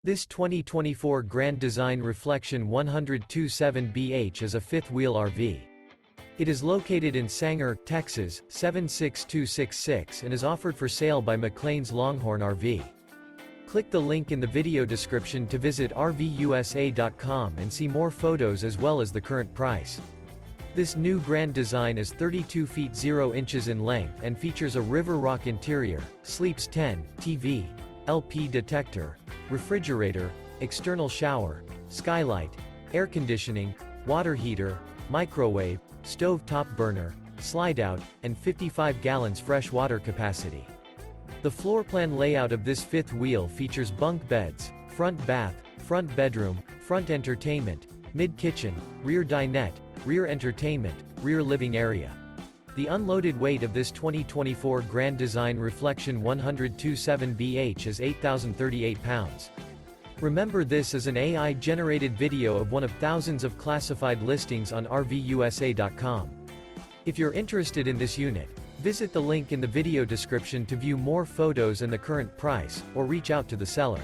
This 2024 Grand Design Reflection 127BH is a fifth-wheel RV. It is located in Sanger, Texas, 76266 and is offered for sale by McClain's Longhorn RV. Click the link in the video description to visit RVUSA.com and see more photos as well as the current price. This new Grand Design is 32 feet 0 inches in length and features a River Rock interior, sleeps 10, TV, LP detector, refrigerator, external shower, skylight, air conditioning, water heater, microwave, stove top burner, slide-out, and 55 gallons fresh water capacity. The floor plan layout of this fifth wheel features bunk beds, front bath, front bedroom, front entertainment, mid-kitchen, rear dinette, rear entertainment, rear living area. The unloaded weight of this 2024 Grand Design Reflection 127BH is 8,038 pounds. Remember, this is an AI-generated video of one of thousands of classified listings on RVUSA.com. If you're interested in this unit, visit the link in the video description to view more photos and the current price, or reach out to the seller.